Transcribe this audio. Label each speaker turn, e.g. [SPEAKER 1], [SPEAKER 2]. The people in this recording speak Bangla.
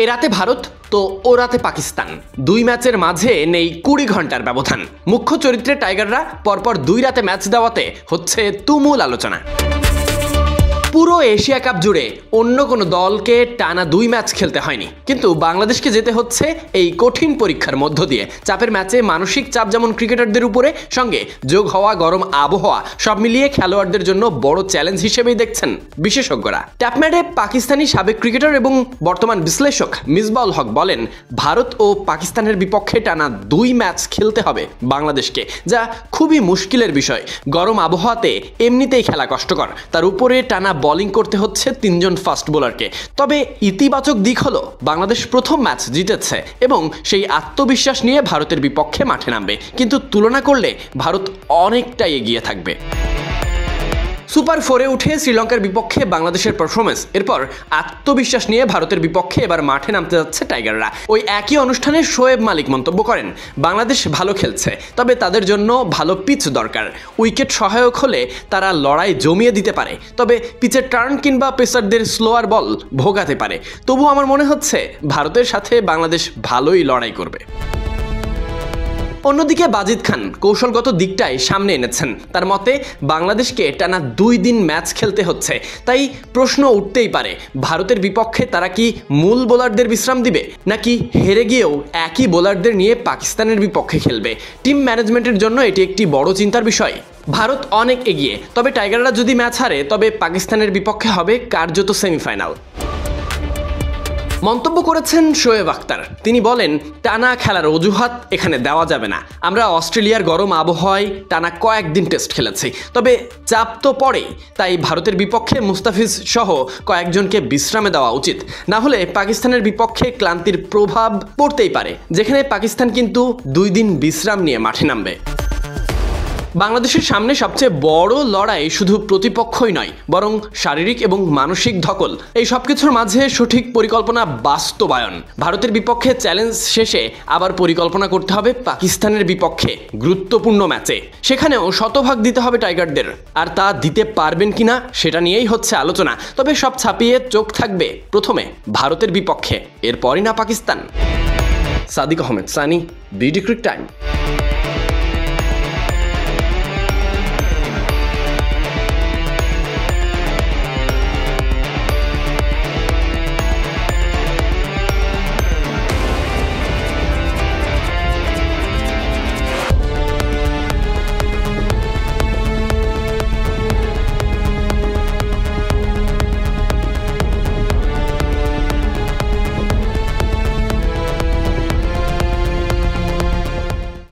[SPEAKER 1] এ রাতে ভারত তো ও রাতে পাকিস্তান, দুই ম্যাচের মাঝে নেই 20 ঘন্টার ব্যবধান। মুখ্য চরিত্রে টাইগাররা পরপর 2 রাতে ম্যাচ দেওয়াতে হচ্ছে তুমুল আলোচনা। পুরো এশিয়া কাপ জুড়ে অন্য কোনো দলকে টানা 2 ম্যাচ খেলতে হয়নি, কিন্তু বাংলাদেশকে যেতে হচ্ছে এই কঠিন পরীক্ষার মধ্য দিয়ে। চাপের ম্যাচে মানসিক চাপ যেমন ক্রিকেটারদের উপরে, সঙ্গে যোগ হওয়া গরম আবহাওয়া, সব মিলিয়ে খেলোয়াড়দের জন্য বড় চ্যালেঞ্জ হিসেবেই দেখছেন বিশেষজ্ঞরা। ট্যাপম্যাডে পাকিস্তানি সাবেক ক্রিকেটার এবং বর্তমান বিশ্লেষক মিসবাউল হক বলেন, ভারত ও পাকিস্তানের বিপক্ষে টানা 2 ম্যাচ খেলতে হবে বাংলাদেশকে, যা খুবই মুশকিলের বিষয়। গরম আবহাওয়াতে এমনিতেই খেলা কষ্টকর, তার উপরে টানা বোলিং করতে হচ্ছে 3 জন ফাস্ট বোলারকে। তবে ইতিবাচক দিক হলো বাংলাদেশ প্রথম ম্যাচ জিতেছে এবং সেই আত্মবিশ্বাস নিয়ে ভারতের বিপক্ষে মাঠে নামবে, কিন্তু তুলনা করলে ভারত অনেকটাই এগিয়ে থাকবে। সুপার 4-এ উঠে শ্রীলঙ্কার বিপক্ষে বাংলাদেশের পারফরমেন্স, এরপর আত্মবিশ্বাস নিয়ে ভারতের বিপক্ষে এবার মাঠে নামতে যাচ্ছে টাইগাররা। ওই একই অনুষ্ঠানে শোয়েব মালিক মন্তব্য করেন, বাংলাদেশ ভালো খেলছে, তবে তাদের জন্য ভালো পিচ দরকার। উইকেট সহায়ক হলে তারা লড়াই জমিয়ে দিতে পারে, তবে পিচের টার্ন কিংবা পেসারদের স্লোয়ার বল ভোগাতে পারে। তবু আমার মনে হচ্ছে ভারতের সাথে বাংলাদেশ ভালোই লড়াই করবে। অন্যদিকে বাজিদ খান কৌশলগত দিকটাই সামনে এনেছেন। তার মতে বাংলাদেশকে টানা 2 দিন ম্যাচ খেলতে হচ্ছে, তাই প্রশ্ন উঠতেই পারে ভারতের বিপক্ষে তারা কি মূল বোলারদের বিশ্রাম দিবে, নাকি হেরে গিয়েও একই বোলারদের নিয়ে পাকিস্তানের বিপক্ষে খেলবে। টিম ম্যানেজমেন্টের জন্য এটি একটি বড় চিন্তার বিষয়। ভারত অনেক এগিয়ে, তবে টাইগাররা যদি ম্যাচ হারে তবে পাকিস্তানের বিপক্ষে হবে কার্যত সেমিফাইনাল। মন্তব্য করেছেন শোয়েব আখতার। তিনি বলেন, টানা খেলার অজুহাত এখানে দেওয়া যাবে না। আমরা অস্ট্রেলিয়ার গরম আবহাওয়ায় টানা কয়েকদিন টেস্ট খেলেছি, তবে চাপ তো পড়েই। তাই ভারতের বিপক্ষে মুস্তাফিজ সহ কয়েকজনকে বিশ্রামে দেওয়া উচিত, না হলে পাকিস্তানের বিপক্ষে ক্লান্তির প্রভাব পড়তেই পারে, যেখানে পাকিস্তান কিন্তু 2 দিন বিশ্রাম নিয়ে মাঠে নামবে। বাংলাদেশের সামনে সবচেয়ে বড় লড়াই শুধু প্রতিপক্ষই নয়, বরং শারীরিক এবং মানসিক ধকল। এই সবকিছুর মাঝে সঠিক পরিকল্পনা বাস্তবায়ন। ভারতের বিপক্ষে চ্যালেঞ্জ শেষে আবার পরিকল্পনা করতে হবে পাকিস্তানের বিপক্ষে গুরুত্বপূর্ণ ম্যাচে, সেখানেও শতভাগ দিতে হবে টাইগারদের। আর তা দিতে পারবেন কিনা সেটা নিয়েই হচ্ছে আলোচনা। তবে সব ছাপিয়ে চোখ থাকবে প্রথমে ভারতের বিপক্ষে, এরপরই না Pakistan. Sadiq Ahmed Sunny, BD cric time.